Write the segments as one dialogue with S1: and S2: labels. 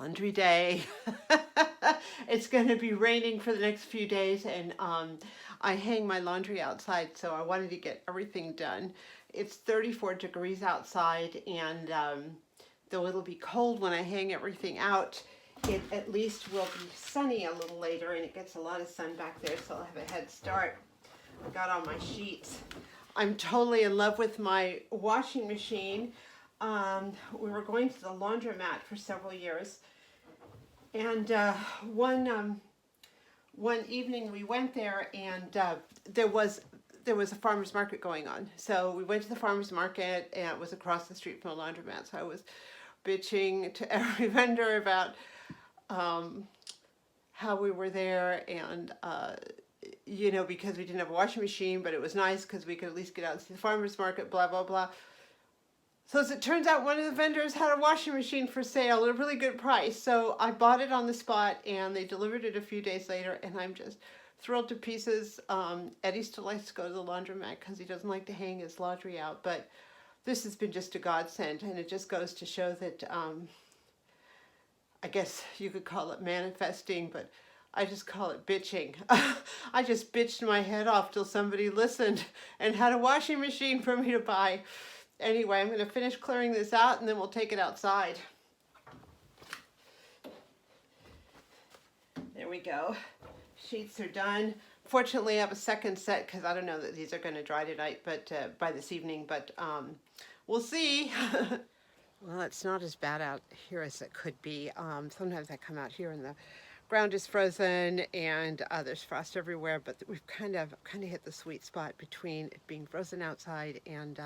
S1: Laundry day. It's going to be raining for the next few days, and I hang my laundry outside, so I wanted to get everything done. It's 34 degrees outside, and though it'll be cold when I hang everything out, it at least will be sunny a little later, and it gets a lot of sun back there, so I'll have a head start. I got all my sheets. I'm totally in love with my washing machine. We were going to the laundromat for several years, and one evening we went there, and there was a farmer's market going on. So we went to the farmer's market, and it was across the street from the laundromat. So I was bitching to every vendor about how we were there, and because we didn't have a washing machine, but it was nice because we could at least get out and see the farmer's market, blah, blah, blah. So as it turns out, one of the vendors had a washing machine for sale at a really good price. So I bought it on the spot, and they delivered it a few days later, and I'm just thrilled to pieces. Eddie still likes to go to the laundromat because he doesn't like to hang his laundry out, but this has been just a godsend, and it just goes to show that I guess you could call it manifesting, but I just call it bitching. I just bitched my head off till somebody listened and had a washing machine for me to buy. Anyway, I'm going to finish clearing this out, and then we'll take it outside. There we go. Sheets are done. Fortunately, I have a second set because I don't know that these are going to dry tonight, but by this evening, but we'll see. Well, it's not as bad out here as it could be. Sometimes I come out here and the ground is frozen, and there's frost everywhere, but we've kind of hit the sweet spot between it being frozen outside and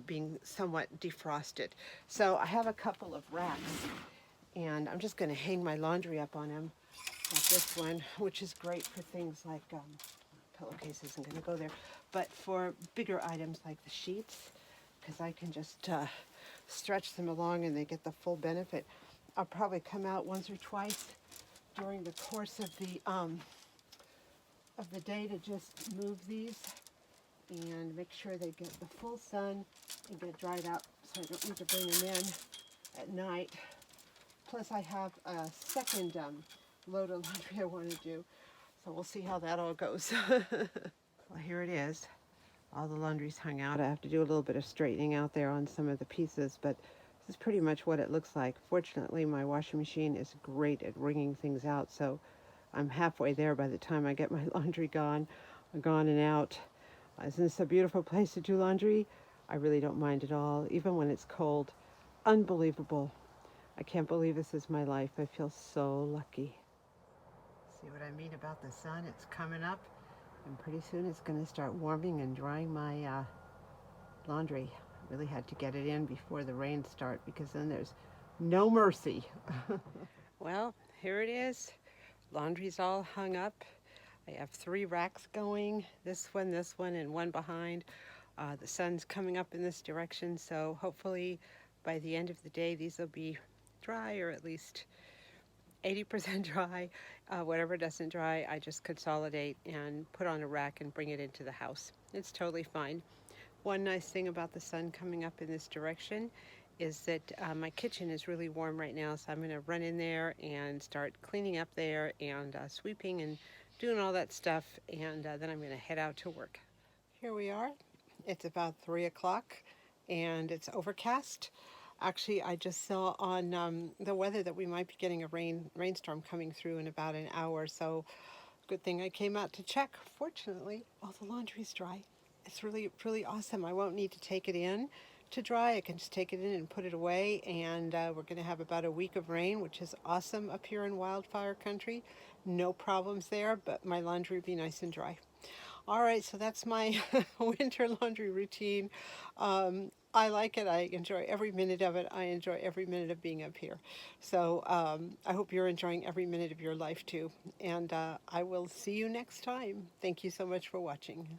S1: being somewhat defrosted. So I have a couple of racks, and I'm just going to hang my laundry up on them, like this one, which is great for things like pillowcase isn't going to go there, but for bigger items like the sheets, because I can just stretch them along and they get the full benefit. I'll probably come out once or twice during the course of the day to just move these and make sure they get the full sun and get dried out, so I don't need to bring them in at night. Plus I have a second load of laundry I want to do, so we'll see how that all goes. Well, here it is. All the laundry's hung out. I have to do a little bit of straightening out there on some of the pieces, but this is pretty much what it looks like. Fortunately, my washing machine is great at wringing things out, so I'm halfway there by the time I get my laundry gone and out. Isn't this a beautiful place to do laundry? I really don't mind at all, even when it's cold. Unbelievable. I can't believe this is my life. I feel so lucky. See what I mean about the sun? It's coming up, and pretty soon it's going to start warming and drying my laundry. I really had to get it in before the rain start, because then there's no mercy. Well, here it is. Laundry's all hung up. I have 3 racks going, this one, and one behind. The sun's coming up in this direction, so hopefully by the end of the day these will be dry, or at least 80% dry. Whatever doesn't dry, I just consolidate and put on a rack and bring it into the house. It's totally fine. One nice thing about the sun coming up in this direction is that my kitchen is really warm right now, so I'm going to run in there and start cleaning up there and sweeping and doing all that stuff, and then I'm going to head out to work. Here we are. It's about 3 o'clock, and it's overcast. Actually, I just saw on the weather that we might be getting a rainstorm coming through in about an hour, so good thing I came out to check. Fortunately, all the laundry's dry. It's really, really awesome. I won't need to take it in to dry. I can just take it in and put it away, and we're going to have about a week of rain, which is awesome up here in wildfire country. No problems there, but my laundry will be nice and dry. All right, so that's my winter laundry routine. I like it. I enjoy every minute of it. I enjoy every minute of being up here. So I hope you're enjoying every minute of your life too. And I will see you next time. Thank you so much for watching.